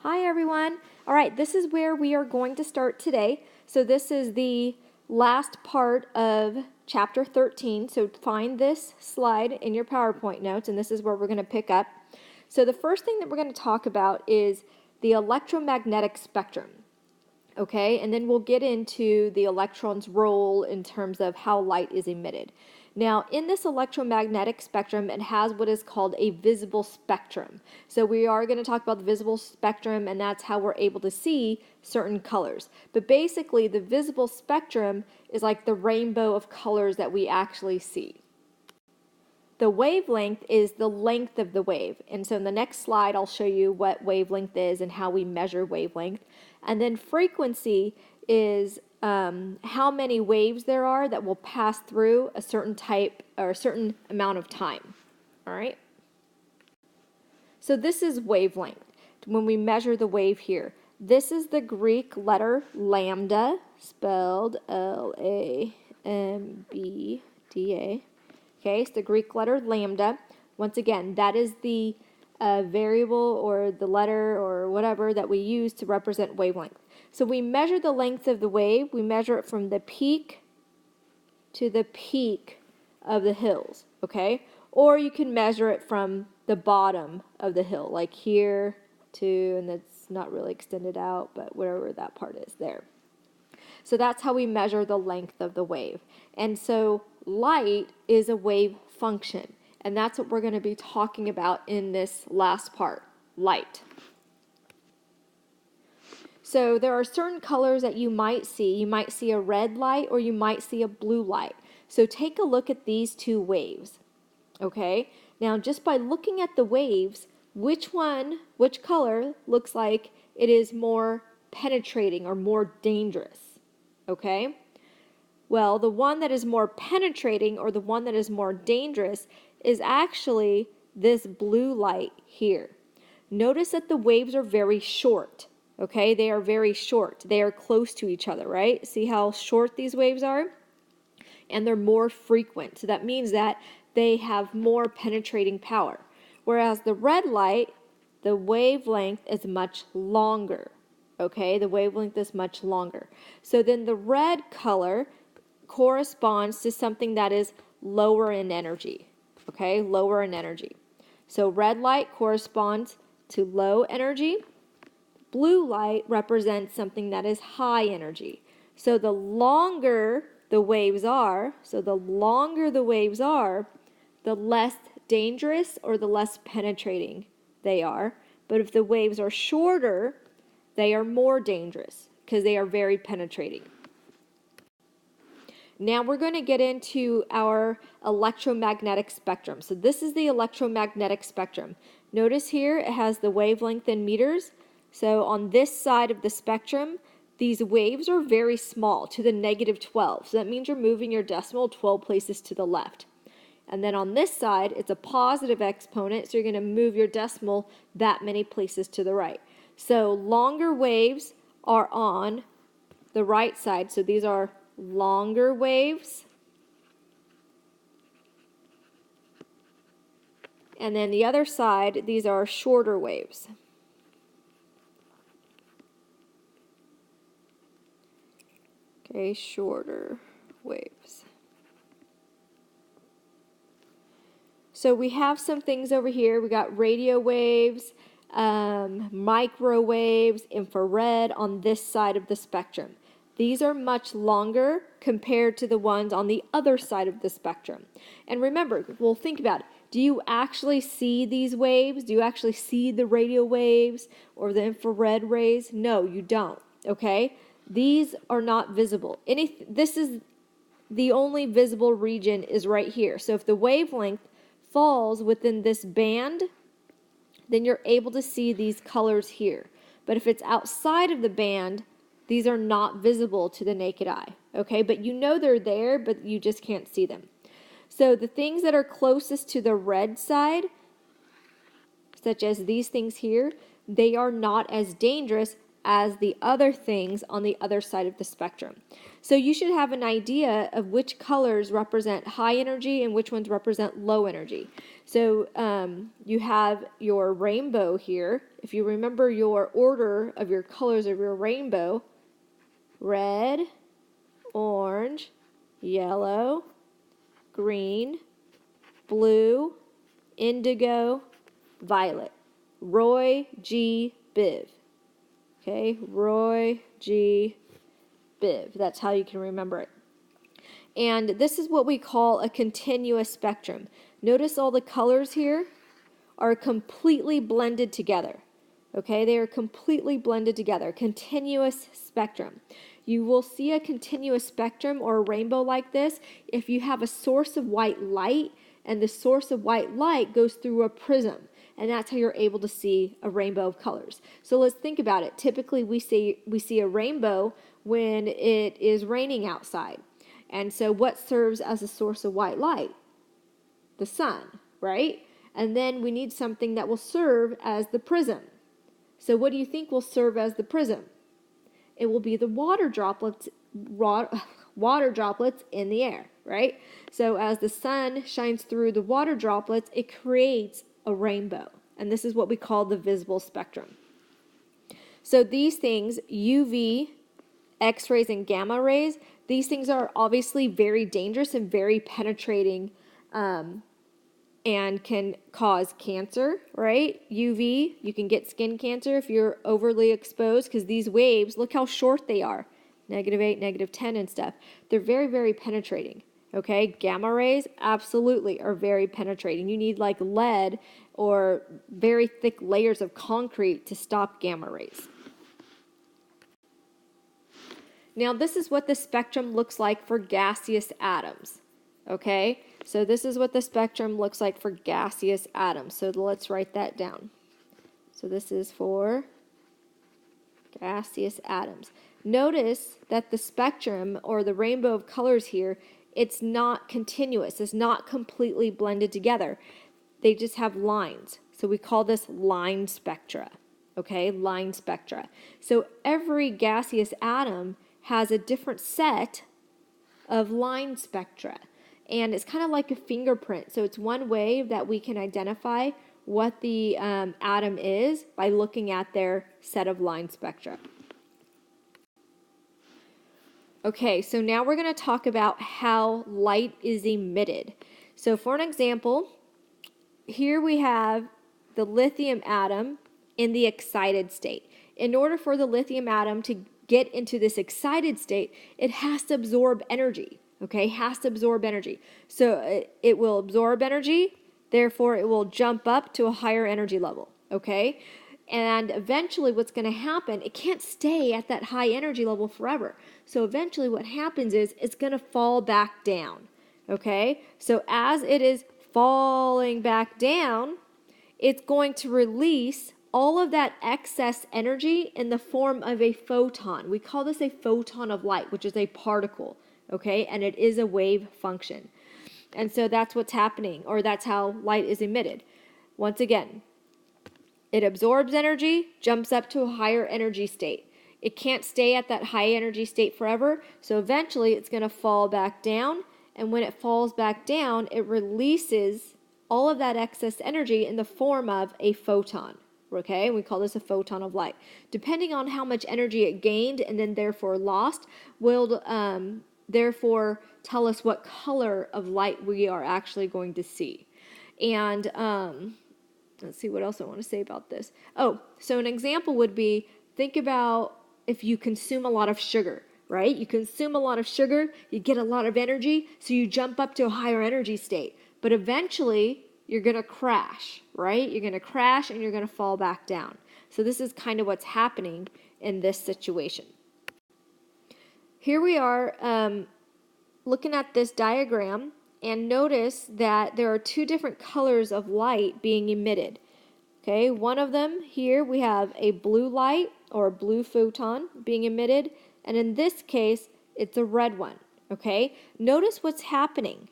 Hi everyone. All right, this is where we are going to start today. So this is the last part of chapter 13. So find this slide in your PowerPoint notes, and this is where we're going to pick up. So the first thing that we're going to talk about is the electromagnetic spectrum. Okay, and then we'll get into the electron's role in terms of how light is emitted. Now, in this electromagnetic spectrum, it has what is called a visible spectrum. So we are going to talk about the visible spectrum, and that's how we're able to see certain colors. But basically, the visible spectrum is like the rainbow of colors that we actually see. The wavelength is the length of the wave. And so in the next slide, I'll show you what wavelength is and how we measure wavelength. And then frequency is how many waves there are that will pass through a certain type or a certain amount of time. All right? So this is wavelength. When we measure the wave here, this is the Greek letter lambda, spelled Lambda. Okay, it's the Greek letter lambda. Once again, that is the variable or the letter or whatever that we use to represent wavelength. So we measure the length of the wave. We measure it from the peak to the peak of the hills, okay? Or you can measure it from the bottom of the hill, like here to, and that's not really extended out, but whatever that part is there. So that's how we measure the length of the wave. And so light is a wave function. And that's what we're going to be talking about in this last part, light. So there are certain colors that you might see. You might see a red light or you might see a blue light. So take a look at these two waves. Okay? Now just by looking at the waves, which color looks like it is more penetrating or more dangerous? Okay? Well, the one that is more penetrating or the one that is more dangerous is actually this blue light here. Notice that the waves are very short. Okay? They are very short. They are close to each other, right? See how short these waves are? And they're more frequent. So that means that they have more penetrating power. Whereas the red light, the wavelength is much longer. Okay, the wavelength is much longer. So then the red color corresponds to something that is lower in energy. Okay, lower in energy. So red light corresponds to low energy. Blue light represents something that is high energy. So the longer the waves are, the less dangerous or the less penetrating they are. But if the waves are shorter, they are more dangerous because they are very penetrating. Now we're going to get into our electromagnetic spectrum. So this is the electromagnetic spectrum. Notice here it has the wavelength in meters. So on this side of the spectrum, these waves are very small, to the -12. So that means you're moving your decimal 12 places to the left. And then on this side, it's a positive exponent, so you're going to move your decimal that many places to the right. So longer waves are on the right side. So these are longer waves. And then the other side, these are shorter waves. Okay, shorter waves. So we have some things over here. We got radio waves, microwaves, infrared on this side of the spectrum. These are much longer compared to the ones on the other side of the spectrum. And remember, well, think about it. Do you actually see these waves? Do you actually see the radio waves or the infrared rays? No, you don't, okay? These are not visible. This is the only visible region is right here. So if the wavelength falls within this band, then you're able to see these colors here. But if it's outside of the band, these are not visible to the naked eye, okay? But you know they're there, but you just can't see them. So the things that are closest to the red side, such as these things here, they are not as dangerous as the other things on the other side of the spectrum. So you should have an idea of which colors represent high energy and which ones represent low energy. So you have your rainbow here. If you remember your order of your colors of your rainbow, red, orange, yellow, green, blue, indigo, violet. Roy G. Biv. Okay, Roy G. Biv. That's how you can remember it. And this is what we call a continuous spectrum. Notice all the colors here are completely blended together. Okay, they are completely blended together. Continuous spectrum. You will see a continuous spectrum or a rainbow like this if you have a source of white light and the source of white light goes through a prism. And that's how you're able to see a rainbow of colors. So let's think about it. Typically we see a rainbow when it is raining outside. And so what serves as a source of white light? The sun, right? And then we need something that will serve as the prism. So what do you think will serve as the prism? It will be the water droplets in the air, right? So as the sun shines through the water droplets, it creates a rainbow. And this is what we call the visible spectrum. So these things, UV, X-rays, and gamma rays, these things are obviously very dangerous and very penetrating and can cause cancer, right? UV, you can get skin cancer if you're overly exposed because these waves, look how short they are, -8, -10 and stuff. They're very, very penetrating, okay? Gamma rays absolutely are very penetrating. You need like lead or very thick layers of concrete to stop gamma rays. Now this is what the spectrum looks like for gaseous atoms, okay? So this is what the spectrum looks like for gaseous atoms. So let's write that down. So this is for gaseous atoms. Notice that the spectrum or the rainbow of colors here, it's not continuous. It's not completely blended together. They just have lines. So we call this line spectra, okay? Line spectra. So every gaseous atom has a different set of line spectra. And it's kind of like a fingerprint. So it's one way that we can identify what the atom is by looking at their set of line spectra. Okay, so now we're going to talk about how light is emitted. So for an example, here we have the lithium atom in the excited state. In order for the lithium atom to get into this excited state, it has to absorb energy. Okay, has to absorb energy. So it will absorb energy, therefore it will jump up to a higher energy level. Okay, and eventually what's going to happen, it can't stay at that high energy level forever. So eventually what happens is it's going to fall back down. Okay, so as it is falling back down, it's going to release all of that excess energy in the form of a photon. We call this a photon of light, which is a particle. Okay, and it is a wave function. And so that's what's happening, or that's how light is emitted. Once again, it absorbs energy, jumps up to a higher energy state. It can't stay at that high energy state forever, so eventually it's going to fall back down, and when it falls back down, it releases all of that excess energy in the form of a photon. Okay, we call this a photon of light. Depending on how much energy it gained and then therefore lost, will therefore tell us what color of light we are actually going to see. And let's see what else I want to say about this. Oh, so an example would be, think about if you consume a lot of sugar, right? You consume a lot of sugar, you get a lot of energy, so you jump up to a higher energy state. But eventually, you're going to crash, right? You're going to crash and you're going to fall back down. So this is kind of what's happening in this situation. Here we are looking at this diagram, and notice that there are two different colors of light being emitted. Okay, one of them here we have a blue light or a blue photon being emitted, and in this case it's a red one. Okay, notice what's happening.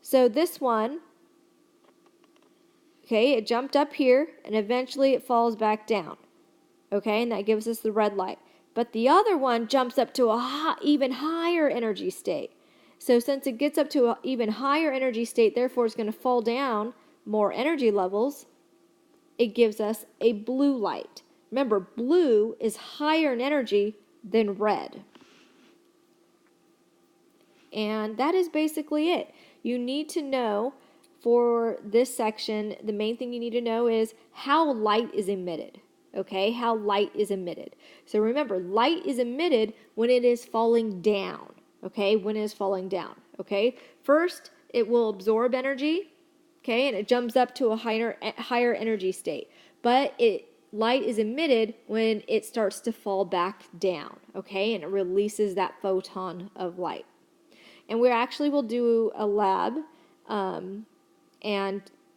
So this one, okay, it jumped up here and eventually it falls back down. okay, and that gives us the red light. But the other one jumps up to a even higher energy state. So since it gets up to an even higher energy state, therefore it's going to fall down more energy levels, it gives us a blue light. Remember, blue is higher in energy than red. And that is basically it. You need to know for this section, the main thing you need to know is how light is emitted. Okay, how light is emitted. So remember, light is emitted when it is falling down. Okay, when it is falling down. Okay, first it will absorb energy. Okay, and it jumps up to a higher energy state. But light is emitted when it starts to fall back down. Okay, and it releases that photon of light. And we actually will do a lab, and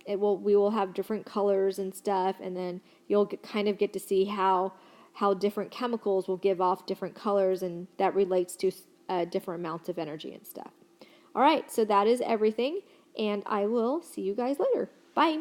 we will have different colors and stuff, and then you'll kind of get to see how different chemicals will give off different colors, and that relates to different amounts of energy and stuff. All right, so that is everything, and I will see you guys later. Bye.